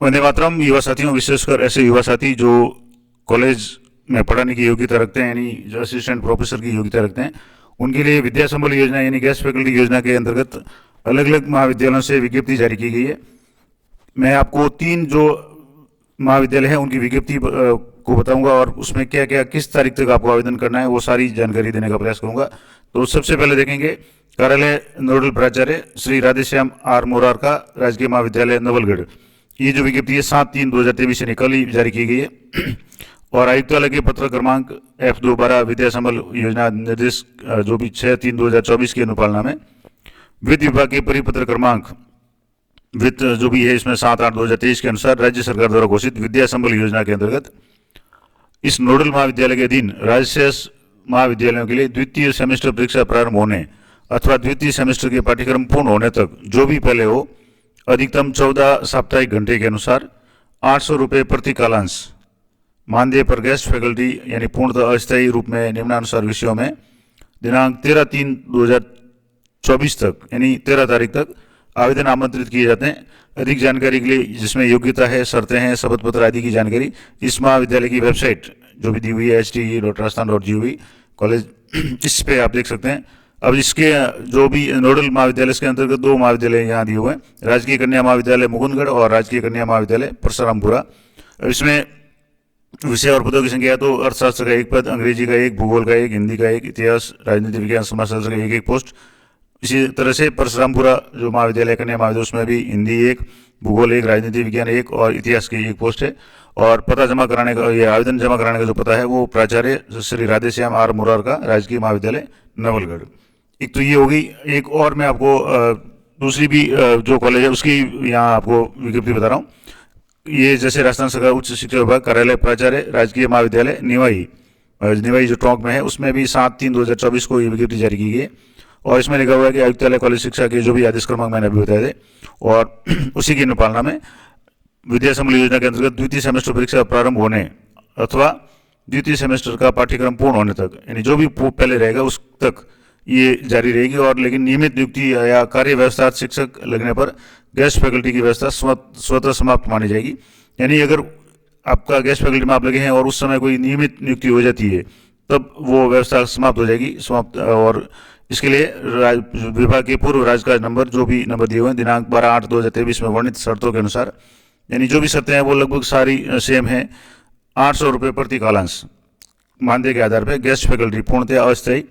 वंदे मातरम। युवा साथियों, विशेषकर ऐसे युवा साथी जो कॉलेज में पढ़ाने की योग्यता रखते हैं, यानी जो असिस्टेंट प्रोफेसर की योग्यता रखते हैं, उनके लिए विद्या संबल योजना यानी गेस्ट फैकल्टी योजना के अंतर्गत अलग अलग महाविद्यालयों से विज्ञप्ति जारी की गई है। मैं आपको 3 जो महाविद्यालय हैं उनकी विज्ञप्ति को बताऊंगा और उसमें क्या क्या किस तारीख तक आपको आवेदन करना है वो सारी जानकारी देने का प्रयास करूंगा। तो सबसे पहले देखेंगे कार्यालय नोडल प्राचार्य श्री राधेश्याम आर मोरार का राजकीय महाविद्यालय नवलगढ़। ये जो विज्ञप्ति है 7/3/2023 से कल ही जारी की गई है और आयुक्तालय के पत्र क्रमांक F212 विद्या संबल योजना निर्देश जो भी 6/3/2024 की अनुपालना में वित्त विभाग के परिपत्र क्रमांक वित्त जो भी है इसमें 7/8/2023 के अनुसार राज्य सरकार द्वारा घोषित विद्या संबल योजना के अंतर्गत इस नोडल महाविद्यालय के अधीन राजशेष महाविद्यालयों के लिए द्वितीय सेमेस्टर परीक्षा प्रारंभ होने अथवा द्वितीय सेमेस्टर के पाठ्यक्रम पूर्ण होने तक जो भी पहले हो अधिकतम 14 साप्ताहिक घंटे के अनुसार 800 रुपये प्रति कालांश मानदेय पर गेस्ट फैकल्टी यानी पूर्णतः अस्थायी रूप में निम्नानुसार विषयों में दिनांक 13/3/2024 तक यानी 13 तारीख तक आवेदन आमंत्रित किए जाते हैं। अधिक जानकारी के लिए जिसमें योग्यता है, शर्तें हैं, शपथ पत्र आदि की जानकारी इस महाविद्यालय की वेबसाइट जो भी दी हुई है hte.rajasthan.gov कॉलेज, इस पे आप देख सकते हैं। अब इसके जो भी नोडल महाविद्यालय के अंतर्गत 2 महाविद्यालय यहाँ दिए हुए हैं, राजकीय कन्या महाविद्यालय मुकुंदगढ़ और राजकीय कन्या महाविद्यालय परशुरामपुरा। इसमें विषय और पदों की संख्या तो अर्थशास्त्र का 1 पद, अंग्रेजी का 1, भूगोल का 1, हिंदी का 1, इतिहास, राजनीति विज्ञान, समाजशास्त्र का 1 पोस्ट। इसी तरह से परशुरामपुरा जो महाविद्यालय कन्या महाविद्यालय उसमें भी हिंदी 1, भूगोल 1, राजनीति विज्ञान 1 और इतिहास की 1 पोस्ट है। और पता जमा कराने का, ये आवेदन जमा कराने का जो पता है वो प्राचार्य श्री राधेश्याम आर मोरार का राजकीय महाविद्यालय नवलगढ़। एक तो ये होगी। एक और मैं आपको दूसरी भी जो कॉलेज है उसकी यहाँ आपको विज्ञप्ति बता रहा हूँ। ये जैसे राजस्थान सरकार उच्च शिक्षा विभाग कार्यालय प्राचार्य राजकीय महाविद्यालय निवाई जो टोंक में है उसमें भी 7/3/2024 को ये विज्ञप्ति जारी की गई है और इसमें लिखा हुआ है कि आयुक्तालय कॉलेज शिक्षा के जो भी आदेश क्रमांक मैंने अभी बताए थे और उसी की अनुपालना में विद्या संबल योजना के अंतर्गत द्वितीय सेमेस्टर परीक्षा प्रारंभ होने अथवा द्वितीय सेमेस्टर का पाठ्यक्रम पूर्ण होने तक यानी जो भी पहले रहेगा उस तक ये जारी रहेगी। और लेकिन नियमित नियुक्ति या कार्य व्यवस्था शिक्षक लगने पर गेस्ट फैकल्टी की व्यवस्था स्वतः समाप्त मानी जाएगी। यानी अगर आपका गेस्ट फैकल्टी में आप लगे हैं और उस समय कोई नियमित नियुक्ति हो जाती है तब वो व्यवस्था समाप्त हो जाएगी और इसके लिए विभाग के पूर्व राजकाज नंबर जो भी नंबर दिए हुए हैं दिनांक 12/8/2023 में वर्णित शर्तों के अनुसार यानी जो भी शर्तें हैं वो लगभग सारी सेम हैं। 800 रुपये प्रति कालांश मानदेय के आधार पर गेस्ट फैकल्टी पूर्णतः अस्थायी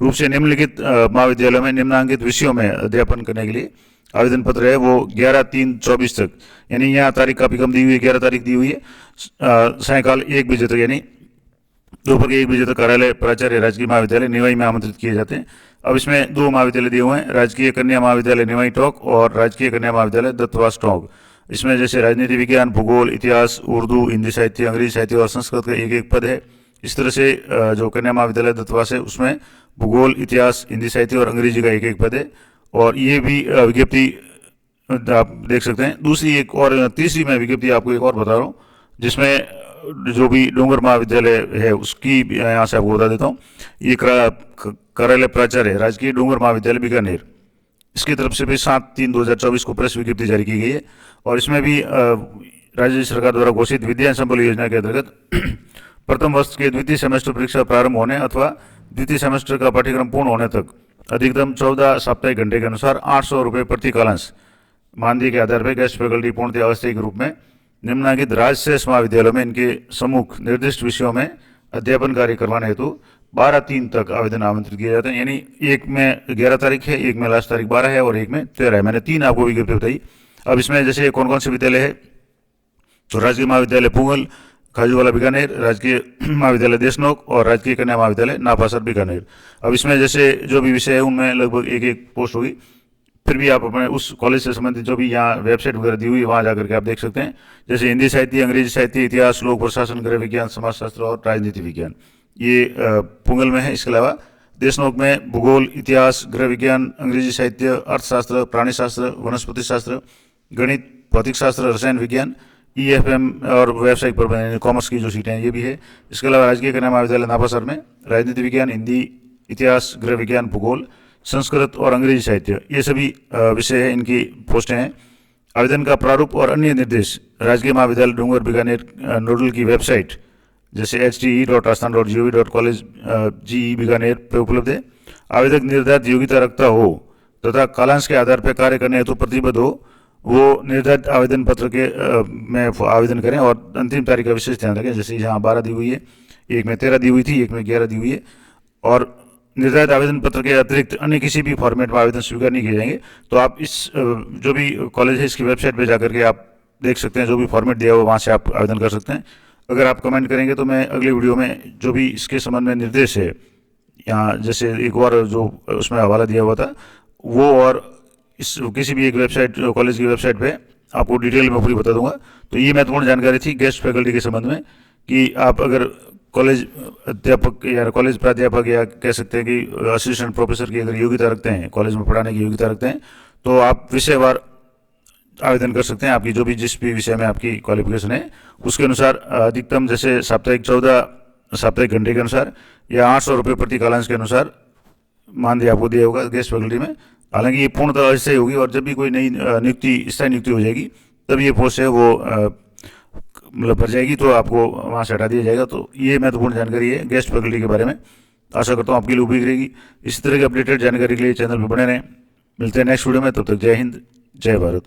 रूप से निम्नलिखित महाविद्यालयों में निम्नांकित विषयों में अध्यापन करने के लिए आवेदन पत्र है वो 11/3/24 तक यानी यहाँ तारीख काफी कम दी हुई है, 11 तारीख दी हुई है, सायकाल 1 बजे तक यानी दोपहर के 1 बजे तक कार्यालय प्राचार्य राजकीय महाविद्यालय निवाई में आमंत्रित किए जाते हैं। अब इसमें 2 महाविद्यालय दिए हुए हैं, राजकीय कन्या महाविद्यालय निवाई टोंक और राजकीय कन्या महाविद्यालय दत्तवास टोंक। इसमें जैसे राजनीति विज्ञान, भूगोल, इतिहास, उर्दू, हिंदी साहित्य, अंग्रेजी साहित्य और संस्कृत का 1 पद है। इस तरह से जो कन्या महाविद्यालय दत्तवास है उसमें भूगोल, इतिहास, हिंदी साहित्य और अंग्रेजी का 1 पद है और ये भी विज्ञप्ति आप देख सकते हैं। दूसरी एक और तीसरी मैं विज्ञप्ति आपको एक और बता रहा हूँ जिसमें जो भी डोंगर महाविद्यालय है उसकी यहाँ से आपको बता देता हूँ। ये कार्यालय प्राचार्य राजकीय डोंगर महाविद्यालय बीकानेर, इसकी तरफ से भी 7/3/2024 को प्रेस विज्ञप्ति जारी की गई है और इसमें भी राज्य सरकार द्वारा घोषित विद्या संबल योजना के अंतर्गत प्रथम वर्ष के द्वितीय सेमेस्टर परीक्षा प्रारंभ होने अथवा द्वितीय सेमेस्टर का पाठ्यक्रम पूर्ण होने तक अधिकतम 14 साप्ताहिक घंटे के अनुसार 800 रुपये प्रति कालांश मानदेय के आधार पर गेस्ट फैकल्टी पूर्णतः अवस्थायी के रूप में निम्नलिखित राजशेष महाविद्यालयों में इनके सम्मुख निर्दिष्ट विषयों में अध्यापन कार्य करवाने हेतु 12/3 तक आवेदन आमंत्रित किए जाते हैं। यानी एक में 11 तारीख है, एक में लास्ट तारीख 12 है और एक में 13 है। मैंने 3 आपको विज्ञप्ति बताई। अब इसमें जैसे कौन कौन से विद्यालय है तो राजकीय महाविद्यालय पुंगल खाजूवाला बीकानेर, राजकीय महाविद्यालय देशनोक और राजकीय कन्या महाविद्यालय नापासर बीकानेर। अब इसमें जैसे जो भी विषय है उनमें लगभग 1 पोस्ट होगी। फिर भी आप अपने उस कॉलेज से संबंधित जो भी यहाँ वेबसाइट वगैरह दी हुई है वहाँ जाकर के आप देख सकते हैं। जैसे हिंदी साहित्य, अंग्रेजी साहित्य, इतिहास, लोक प्रशासन, गृह विज्ञान, समाजशास्त्र और राजनीति विज्ञान ये पुंगल में है। इसके अलावा देशनोक में भूगोल, इतिहास, गृह विज्ञान, अंग्रेजी साहित्य, अर्थशास्त्र, प्राणीशास्त्र, वनस्पति शास्त्र, गणित, भौतिक शास्त्र, रसायन विज्ञान, EFM और वेबसाइट पर कॉमर्स की जो सीटें हैं ये भी है। इसके अलावा राजकीय कन्या महाविद्यालय नापासर में राजनीति विज्ञान, हिंदी, इतिहास, गृह विज्ञान, भूगोल, संस्कृत और अंग्रेजी साहित्य ये सभी विषय है, इनकी पोस्टें हैं। आवेदन का प्रारूप और अन्य निर्देश राजकीय महाविद्यालय डूंगर बीकानेर नोडल की वेबसाइट जैसे hte.rajasthan.gov.college बीकानेर पे उपलब्ध है। आवेदक निर्धारित योग्यता रखता हो तथा कालांश के आधार पर कार्य करने हेतु प्रतिबद्ध हो, वो निर्धारित आवेदन पत्र के में आवेदन करें और अंतिम तारीख का विशेष ध्यान रखें। जैसे यहाँ 12 दी हुई है, एक में 13 दी हुई थी, एक में 11 दी हुई है। और निर्धारित आवेदन पत्र के अतिरिक्त अन्य किसी भी फॉर्मेट में आवेदन स्वीकार नहीं किए जाएंगे। तो आप इस जो भी कॉलेज है इसकी वेबसाइट पे जाकर के आप देख सकते हैं, जो भी फॉर्मेट दिया हुआ वहाँ से आप आवेदन कर सकते हैं। अगर आप कमेंट करेंगे तो मैं अगले वीडियो में जो भी इसके संबंध में निर्देश है, यहाँ जैसे एक और जो उसमें हवाला दिया हुआ था वो, और इस किसी भी एक वेबसाइट कॉलेज की वेबसाइट पे आपको डिटेल में पूरी बता दूंगा। तो ये महत्वपूर्ण जानकारी थी गेस्ट फैकल्टी के संबंध में कि आप अगर कॉलेज अध्यापक या कॉलेज प्राध्यापक या कह सकते हैं कि असिस्टेंट प्रोफेसर की अगर योग्यता रखते हैं, कॉलेज में पढ़ाने की योग्यता रखते हैं, तो आप विषयवार आवेदन कर सकते हैं। आपकी जो भी जिस भी विषय में आपकी क्वालिफिकेशन है उसके अनुसार अधिकतम जैसे साप्ताहिक 14 साप्ताहिक घंटे के अनुसार या 800 रुपये प्रति कालांश के अनुसार मानदेय आपको दिया होगा गेस्ट फैकल्टी में। हालांकि ये पूर्णतः ऐसे ही होगी और जब भी कोई नई नियुक्ति स्थायी नियुक्ति हो जाएगी तब ये पोस्ट है वो मतलब भर जाएगी, तो आपको वहाँ से हटा दिया जाएगा। तो ये महत्वपूर्ण जानकारी है गेस्ट फैकल्टी के बारे में। आशा करता हूँ आपके लिए उपयोगी रहेगी। इसी तरह की अपडेटेड जानकारी के लिए चैनल पर बने रहें। मिलते हैं नेक्स्ट वीडियो में, तब तक जय हिंद, जय भारत।